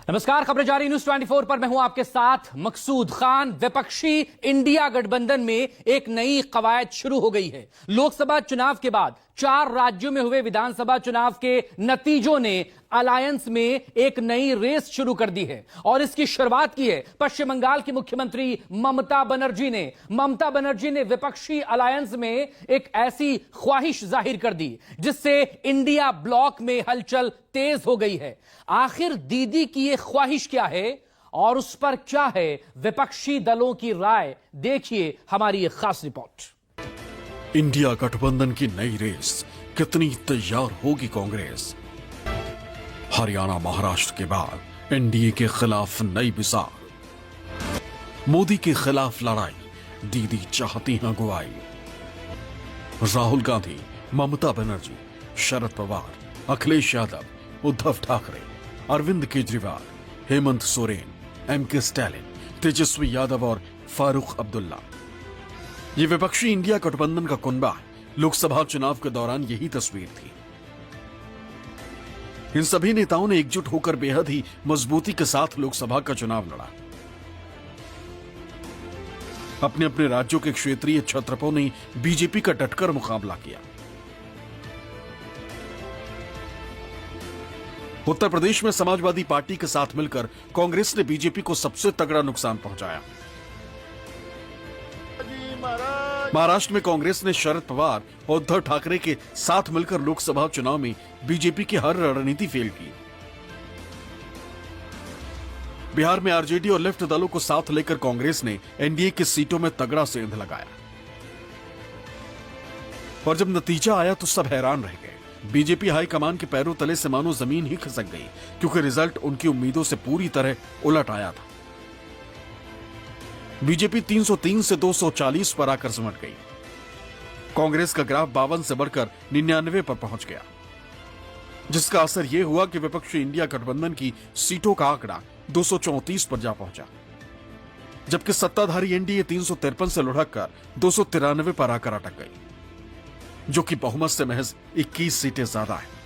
नमस्कार, खबरें जारी न्यूज 24 पर मैं हूं आपके साथ मकसूद खान। विपक्षी इंडिया गठबंधन में एक नई कवायद शुरू हो गई है। लोकसभा चुनाव के बाद 4 राज्यों में हुए विधानसभा चुनाव के नतीजों ने अलायंस में एक नई रेस शुरू कर दी है और इसकी शुरुआत की है पश्चिम बंगाल की मुख्यमंत्री ममता बनर्जी ने। ममता बनर्जी ने विपक्षी अलायंस में एक ऐसी ख्वाहिश जाहिर कर दी जिससे इंडिया ब्लॉक में हलचल तेज हो गई है। आखिर दीदी की यह ख्वाहिश क्या है और उस पर क्या है विपक्षी दलों की राय, देखिए हमारी यह खास रिपोर्ट। इंडिया गठबंधन की नई रेस, कितनी तैयार होगी कांग्रेस? हरियाणा महाराष्ट्र के बाद एनडीए के खिलाफ नई मिसाल, मोदी के खिलाफ लड़ाई, दीदी चाहती हैं अगुवाई। राहुल गांधी, ममता बनर्जी, शरद पवार, अखिलेश यादव, उद्धव ठाकरे, अरविंद केजरीवाल, हेमंत सोरेन, एमके स्टालिन, तेजस्वी यादव और फारूक अब्दुल्ला। ये विपक्षी इंडिया गठबंधन का कुनबा लोकसभा चुनाव के दौरान यही तस्वीर थी। इन सभी नेताओं ने एकजुट होकर बेहद ही मजबूती के साथ लोकसभा का चुनाव लड़ा। अपने अपने राज्यों के क्षेत्रीय छत्रपों ने बीजेपी का डटकर मुकाबला किया। उत्तर प्रदेश में समाजवादी पार्टी के साथ मिलकर कांग्रेस ने बीजेपी को सबसे तगड़ा नुकसान पहुंचाया। महाराष्ट्र में कांग्रेस ने शरद पवार और उद्धव ठाकरे के साथ मिलकर लोकसभा चुनाव में बीजेपी की हर रणनीति फेल की। बिहार में आरजेडी और लेफ्ट दलों को साथ लेकर कांग्रेस ने एनडीए की सीटों में तगड़ा सेंध लगाया और जब नतीजा आया तो सब हैरान रह गए। बीजेपी हाईकमान के पैरों तले से मानो जमीन ही खिसक गई, क्योंकि रिजल्ट उनकी उम्मीदों से पूरी तरह उलट आया था। बीजेपी 303 से 240 पर आकर सिमट गई। कांग्रेस का ग्राफ 52 से बढ़कर 99 पर पहुंच गया, जिसका असर यह हुआ कि विपक्षी इंडिया गठबंधन की सीटों का आंकड़ा 234 पर जा पहुंचा, जबकि सत्ताधारी एनडीए 353 से लुढ़क कर 293 पर आकर अटक गई, जो कि बहुमत से महज 21 सीटें ज्यादा है।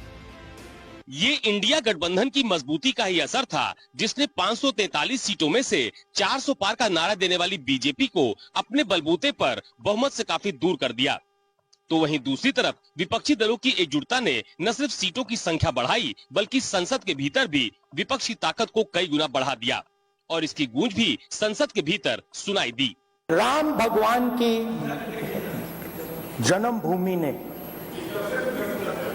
ये इंडिया गठबंधन की मजबूती का ही असर था, जिसने 543 सीटों में से 400 पार का नारा देने वाली बीजेपी को अपने बलबूते पर बहुमत से काफी दूर कर दिया। तो वहीं दूसरी तरफ विपक्षी दलों की एकजुटता ने न सिर्फ सीटों की संख्या बढ़ाई, बल्कि संसद के भीतर भी विपक्षी ताकत को कई गुना बढ़ा दिया और इसकी गूंज भी संसद के भीतर सुनाई दी। राम भगवान की जन्मभूमि ने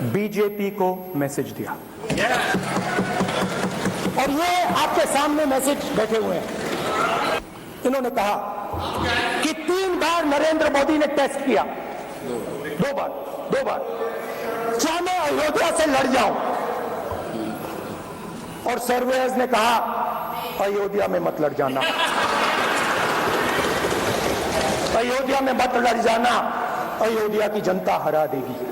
बीजेपी को मैसेज दिया और ये आपके सामने मैसेज बैठे हुए हैं। इन्होंने कहा कि 3 बार नरेंद्र मोदी ने टेस्ट किया, 2 बार क्या मैं अयोध्या से लड़ जाऊं, और सर्वेयर्स ने कहा अयोध्या में मत लड़ जाना, अयोध्या में मत लड़ जाना, अयोध्या की जनता हरा देगी।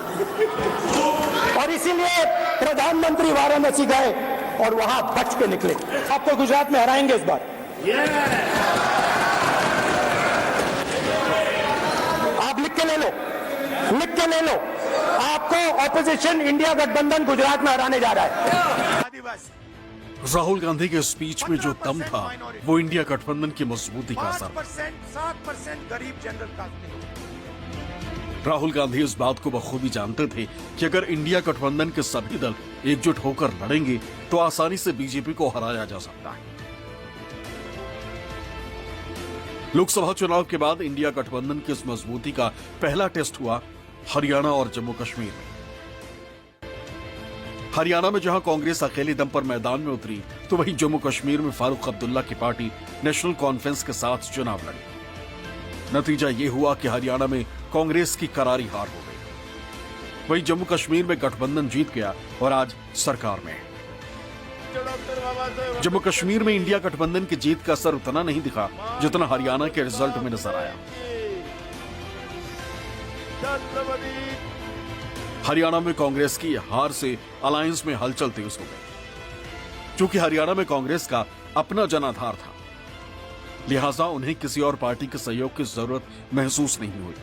और इसीलिए प्रधानमंत्री वाराणसी गए और वहां बच के निकले। आपको गुजरात में हराएंगे इस बार। आप लिख के ले लो, आपको ऑपोजिशन इंडिया गठबंधन गुजरात में हराने जा रहा है। राहुल गांधी के स्पीच में जो दम था, वो इंडिया गठबंधन की मजबूती का असर। 7% गरीब जनरल कास्ट। राहुल गांधी इस बात को बखूबी जानते थे कि अगर इंडिया गठबंधन के सभी दल एकजुट होकर लड़ेंगे तो आसानी से बीजेपी को हराया जा सकता है। लोकसभा चुनाव के बाद इंडिया गठबंधन की इस मजबूती का पहला टेस्ट हुआ हरियाणा और जम्मू कश्मीर में। हरियाणा में जहां कांग्रेस अकेले दम पर मैदान में उतरी, तो वहीं जम्मू कश्मीर में फारूक अब्दुल्ला की पार्टी नेशनल कॉन्फ्रेंस के साथ चुनाव लड़ी। नतीजा ये हुआ कि हरियाणा में कांग्रेस की करारी हार हो गई। वहीं जम्मू कश्मीर में गठबंधन जीत गया और आज सरकार में है। जम्मू कश्मीर में इंडिया गठबंधन की जीत का असर उतना नहीं दिखा जितना हरियाणा के रिजल्ट में नजर आया। हरियाणा में कांग्रेस की हार से अलायंस में हलचल तेज हो गई। चूंकि हरियाणा में कांग्रेस का अपना जनाधार था, लिहाजा उन्हें किसी और पार्टी के सहयोग की जरूरत महसूस नहीं हुई।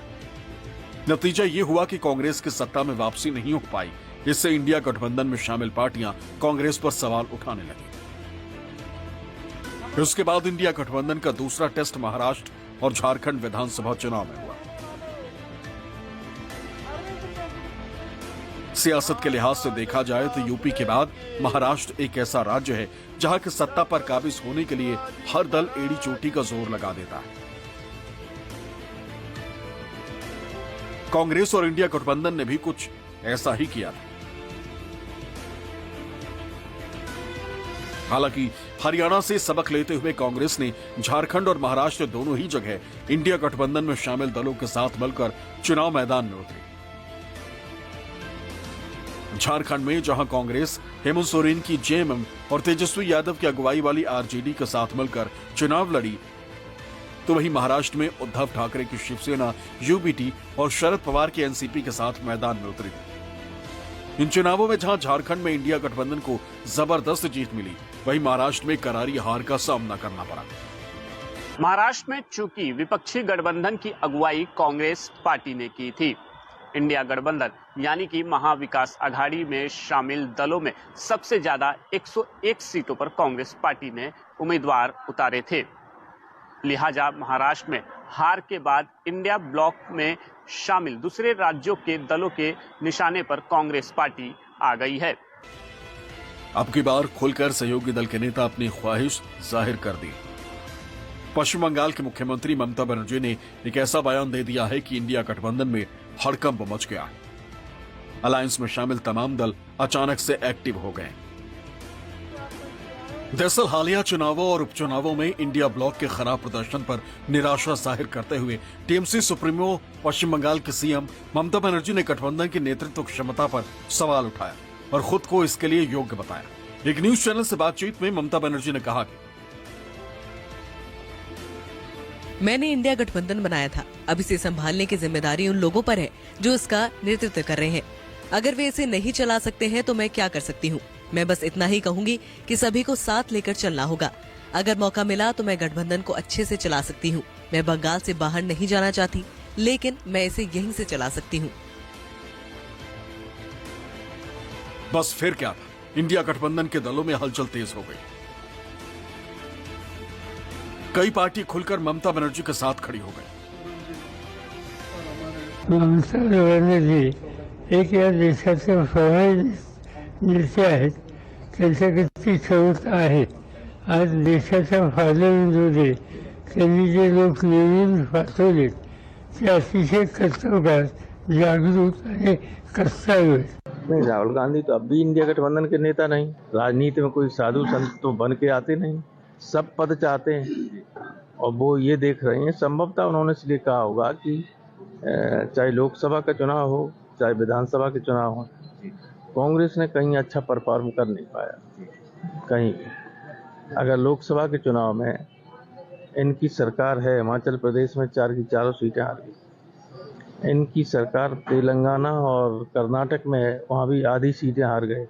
नतीजा ये हुआ कि कांग्रेस की सत्ता में वापसी नहीं हो पाई। इससे इंडिया गठबंधन में शामिल पार्टियां कांग्रेस पर सवाल उठाने लगी। उसके बाद इंडिया गठबंधन का दूसरा टेस्ट महाराष्ट्र और झारखंड विधानसभा चुनाव में हुआ। सियासत के लिहाज से देखा जाए तो यूपी के बाद महाराष्ट्र एक ऐसा राज्य है जहां की सत्ता पर काबिज होने के लिए हर दल एड़ी चोटी का जोर लगा देता है। कांग्रेस और इंडिया गठबंधन ने भी कुछ ऐसा ही किया था। हालांकि हरियाणा से सबक लेते हुए कांग्रेस ने झारखंड और महाराष्ट्र दोनों ही जगह इंडिया गठबंधन में शामिल दलों के साथ मिलकर चुनाव मैदान में उतरी। झारखंड में जहां कांग्रेस हेमंत सोरेन की जेएमएम और तेजस्वी यादव की अगुवाई वाली आरजेडी के साथ मिलकर चुनाव लड़ी, तो वहीं महाराष्ट्र में उद्धव ठाकरे की शिवसेना यूबीटी और शरद पवार की एनसीपी के साथ मैदान में उतरी थी। इन चुनावों में जहां झारखंड में इंडिया गठबंधन को जबरदस्त जीत मिली, वहीं महाराष्ट्र में करारी हार का सामना करना पड़ा। महाराष्ट्र में चूंकि विपक्षी गठबंधन की अगुवाई कांग्रेस पार्टी ने की थी, इंडिया गठबंधन यानी कि महाविकास आघाड़ी में शामिल दलों में सबसे ज्यादा 101 सीटों पर कांग्रेस पार्टी ने उम्मीदवार उतारे थे। लिहाजा महाराष्ट्र में हार के बाद इंडिया ब्लॉक में शामिल दूसरे राज्यों के दलों के निशाने पर कांग्रेस पार्टी आ गई है। अब की बार खुलकर सहयोगी दल के नेता अपनी ख्वाहिश जाहिर कर दी। पश्चिम बंगाल के मुख्यमंत्री ममता बनर्जी ने एक ऐसा बयान दे दिया है कि इंडिया गठबंधन में हड़कंप मच गया। अलायंस में शामिल तमाम दल अचानक से एक्टिव हो गए। दरअसल हालिया चुनावों और उपचुनावों में इंडिया ब्लॉक के खराब प्रदर्शन पर निराशा जाहिर करते हुए टीएमसी सुप्रीमो पश्चिम बंगाल के सीएम ममता बनर्जी ने गठबंधन की नेतृत्व क्षमता पर सवाल उठाया और खुद को इसके लिए योग्य बताया। एक न्यूज चैनल से बातचीत में ममता बनर्जी ने कहा कि मैंने इंडिया गठबंधन बनाया था, अब इसे संभालने की जिम्मेदारी उन लोगों पर है जो इसका नेतृत्व कर रहे हैं। अगर वे इसे नहीं चला सकते हैं तो मैं क्या कर सकती हूँ। मैं बस इतना ही कहूंगी कि सभी को साथ लेकर चलना होगा। अगर मौका मिला तो मैं गठबंधन को अच्छे से चला सकती हूँ। मैं बंगाल से बाहर नहीं जाना चाहती, लेकिन मैं इसे यहीं से चला सकती हूँ। बस फिर क्या था, इंडिया गठबंधन के दलों में हलचल तेज हो गई। कई पार्टी खुलकर ममता बनर्जी के साथ खड़ी हो गई। ममता बनर्जी एक या देशाचे नेते आहेत, त्यांच्या किती क्षमता आहे। आज देशाच्या फायद्याविरोधी त्यांनी जे लोक निवडून पाठवलेत ते अतिशय कर्तव्यगार, जागरूक आणि कर्तव्य। नहीं, राहुल गांधी तो अब भी इंडिया गठबंधन के नेता नहीं। राजनीति में कोई साधु संत तो बन के आते नहीं, सब पद चाहते हैं और वो ये देख रहे हैं। संभवतः उन्होंने इसलिए कहा होगा कि चाहे लोकसभा का चुनाव हो चाहे विधानसभा के चुनाव हो, कांग्रेस ने कहीं अच्छा परफॉर्म कर नहीं पाया कहीं। अगर लोकसभा के चुनाव में इनकी सरकार है, हिमाचल प्रदेश में 4 की 4 सीटें हार गई। इनकी सरकार तेलंगाना और कर्नाटक में है, वहाँ भी आधी सीटें हार गए।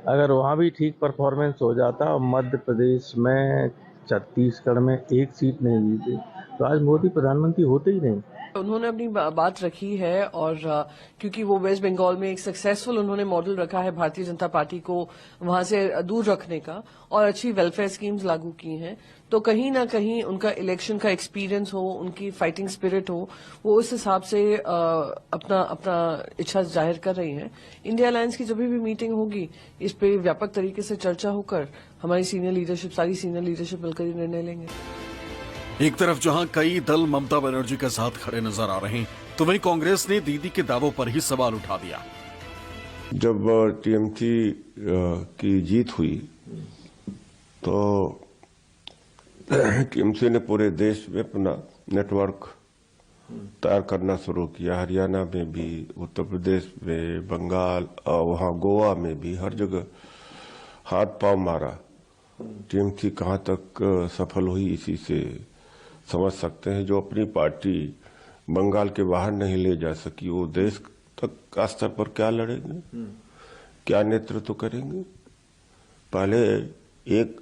अगर वहाँ भी ठीक परफॉर्मेंस हो जाता और मध्य प्रदेश में, छत्तीसगढ़ में 1 सीट नहीं जीते तो आज मोदी प्रधानमंत्री होते ही नहीं। उन्होंने अपनी बात रखी है और क्योंकि वो वेस्ट बंगाल में एक सक्सेसफुल उन्होंने मॉडल रखा है भारतीय जनता पार्टी को वहां से दूर रखने का और अच्छी वेलफेयर स्कीम्स लागू की हैं, तो कहीं ना कहीं उनका इलेक्शन का एक्सपीरियंस हो, उनकी फाइटिंग स्पिरिट हो, वो उस हिसाब से अपना इच्छा जाहिर कर रही हैं। इंडिया अलायंस की जब भी मीटिंग होगी इस पे व्यापक तरीके से चर्चा होकर हमारी सारी सीनियर लीडरशिप मिलकर ये निर्णय लेंगे। एक तरफ जहां कई दल ममता बनर्जी के साथ खड़े नजर आ रहे हैं, तो वहीं कांग्रेस ने दीदी के दावों पर ही सवाल उठा दिया। जब टीएमसी की जीत हुई तो टीएमसी ने पूरे देश में अपना नेटवर्क तैयार करना शुरू किया। हरियाणा में भी, उत्तर प्रदेश में, बंगाल और वहां गोवा में भी, हर जगह हाथ पांव मारा। टीएमसी कहां तक सफल हुई इसी से समझ सकते हैं। जो अपनी पार्टी बंगाल के बाहर नहीं ले जा सकी, वो देश तक का स्तर पर क्या लड़ेंगे, क्या नेतृत्व करेंगे। पहले एक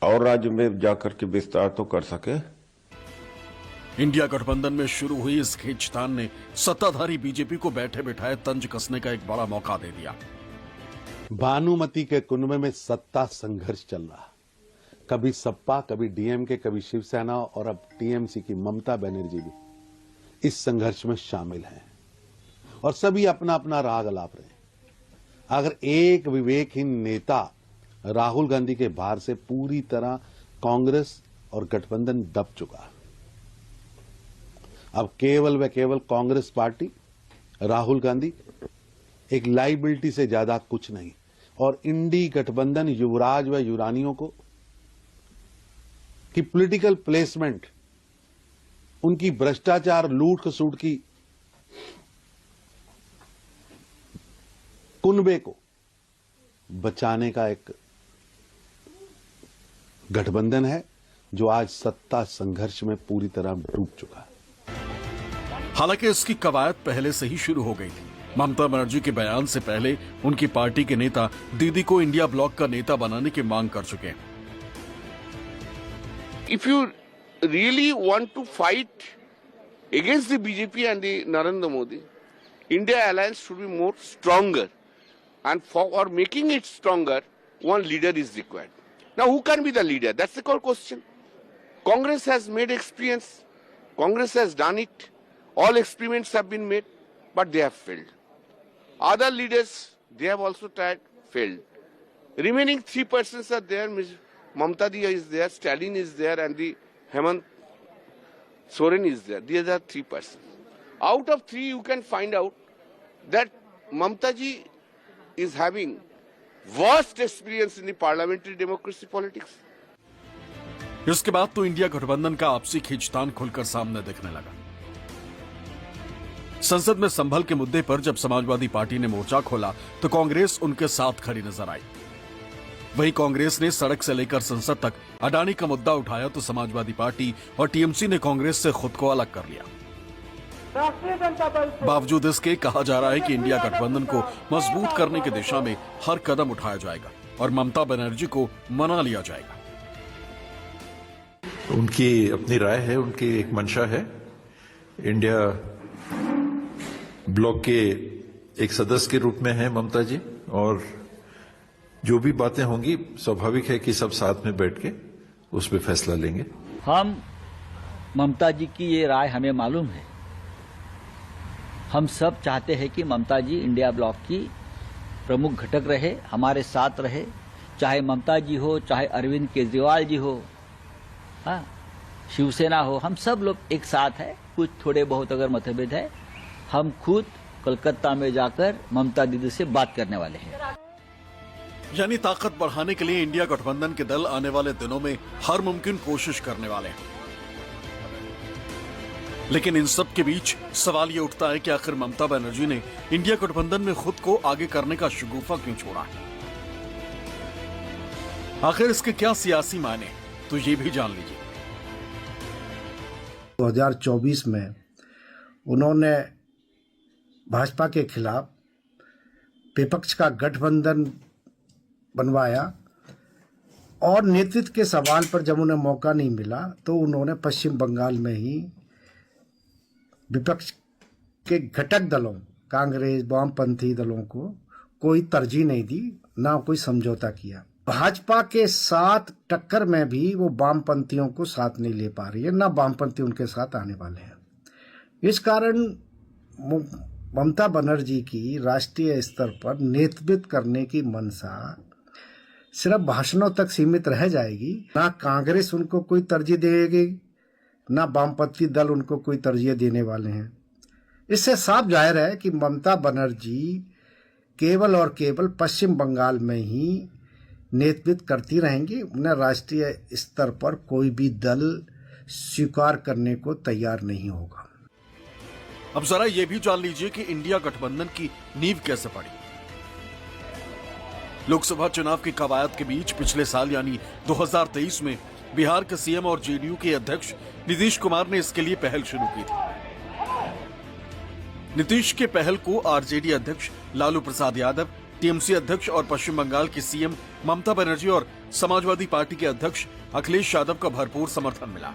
और राज्य में जाकर के विस्तार तो कर सके। इंडिया गठबंधन में शुरू हुई इस खींचतान ने सत्ताधारी बीजेपी को बैठे बिठाए तंज कसने का एक बड़ा मौका दे दिया। भानुमति के कुंभ में सत्ता संघर्ष चल रहा। कभी सपा, कभी डीएमके, कभी शिवसेना और अब टीएमसी की ममता बनर्जी भी इस संघर्ष में शामिल हैं और सभी अपना अपना राग अलाप रहे हैं। अगर एक विवेकहीन नेता राहुल गांधी के भार से पूरी तरह कांग्रेस और गठबंधन दब चुका, अब केवल व केवल कांग्रेस पार्टी, राहुल गांधी एक लाइबिलिटी से ज्यादा कुछ नहीं, और इंडी गठबंधन युवराज व युवरानियों को कि पॉलिटिकल प्लेसमेंट, उनकी भ्रष्टाचार, लूट खसूट की कुनबे को बचाने का एक गठबंधन है जो आज सत्ता संघर्ष में पूरी तरह डूब चुका है। हालांकि इसकी कवायद पहले से ही शुरू हो गई थी। ममता बनर्जी के बयान से पहले उनकी पार्टी के नेता दीदी को इंडिया ब्लॉक का नेता बनाने की मांग कर चुके हैं। If you really want to fight against the BJP and the Narendra Modi, India alliance should be more stronger, and for making it stronger, one leader is required. Now, who can be the leader? That's the core question. Congress has made experience. Congress has done it. All experiments have been made, but they have failed. Other leaders, they have also tried, failed. Remaining 3 persons are there. Mamta Di is there, Stalin is there, and the Hemant Soren is there. These are 3 persons. Out of 3, you can find out that Mamta Ji is having vast experience in the parliamentary democracy politics. इसके बाद तो India गठबंधन का आपसी खींचतान खुलकर सामने दिखने लगा। संसद में संभल के मुद्दे पर जब समाजवादी पार्टी ने मोर्चा खोला तो कांग्रेस उनके साथ खड़ी नजर आई। वहीं कांग्रेस ने सड़क से लेकर संसद तक अडानी का मुद्दा उठाया तो समाजवादी पार्टी और टीएमसी ने कांग्रेस से खुद को अलग कर लिया। बावजूद इसके कहा जा रहा है कि इंडिया गठबंधन को मजबूत करने की दिशा में हर कदम उठाया जाएगा और ममता बनर्जी को मना लिया जाएगा। उनकी अपनी राय है, उनकी एक मंशा है। इंडिया ब्लॉक के एक सदस्य के रूप में है ममता जी, और जो भी बातें होंगी स्वाभाविक है कि सब साथ में बैठ के उस पर फैसला लेंगे। हम ममता जी की ये राय हमें मालूम है। हम सब चाहते हैं कि ममता जी इंडिया ब्लॉक की प्रमुख घटक रहे, हमारे साथ रहे, चाहे ममता जी हो, चाहे अरविंद केजरीवाल जी हो, हाँ, शिवसेना हो, हम सब लोग एक साथ है। कुछ थोड़े बहुत अगर मतभेद है, हम खुद कोलकाता में जाकर ममता दीदी से बात करने वाले हैं। यानी ताकत बढ़ाने के लिए इंडिया गठबंधन के दल आने वाले दिनों में हर मुमकिन कोशिश करने वाले हैं। लेकिन इन सब के बीच सवाल ये उठता है कि आखिर ममता बनर्जी ने इंडिया गठबंधन में खुद को आगे करने का शगुफा क्यों छोड़ा है? आखिर इसके क्या सियासी मायने, तो ये भी जान लीजिए। 2024 में उन्होंने भाजपा के खिलाफ विपक्ष का गठबंधन बनवाया और नेतृत्व के सवाल पर जब उन्हें मौका नहीं मिला तो उन्होंने पश्चिम बंगाल में ही विपक्ष के घटक दलों, कांग्रेस, वामपंथी दलों को कोई तरजीह नहीं दी, ना कोई समझौता किया। भाजपा के साथ टक्कर में भी वो वामपंथियों को साथ नहीं ले पा रही है, ना वामपंथी उनके साथ आने वाले हैं। इस कारण ममता बनर्जी की राष्ट्रीय स्तर पर नेतृत्व करने की मंशा सिर्फ भाषणों तक सीमित रह जाएगी। ना कांग्रेस उनको कोई तरजीह देगी, ना वामपंथी दल उनको कोई तरजीह देने वाले हैं। इससे साफ जाहिर है कि ममता बनर्जी केवल और केवल पश्चिम बंगाल में ही नेतृत्व करती रहेंगी। उन्हें राष्ट्रीय स्तर पर कोई भी दल स्वीकार करने को तैयार नहीं होगा। अब जरा ये भी जान लीजिए कि इंडिया गठबंधन की नींव कैसे पड़ी। लोकसभा चुनाव की कवायद के बीच पिछले साल यानी 2023 में बिहार के सीएम और जेडीयू के अध्यक्ष नीतीश कुमार ने इसके लिए पहल शुरू की थी। नीतीश के पहल को आरजेडी अध्यक्ष लालू प्रसाद यादव, टीएमसी अध्यक्ष और पश्चिम बंगाल की सीएम ममता बनर्जी और समाजवादी पार्टी के अध्यक्ष अखिलेश यादव का भरपूर समर्थन मिला।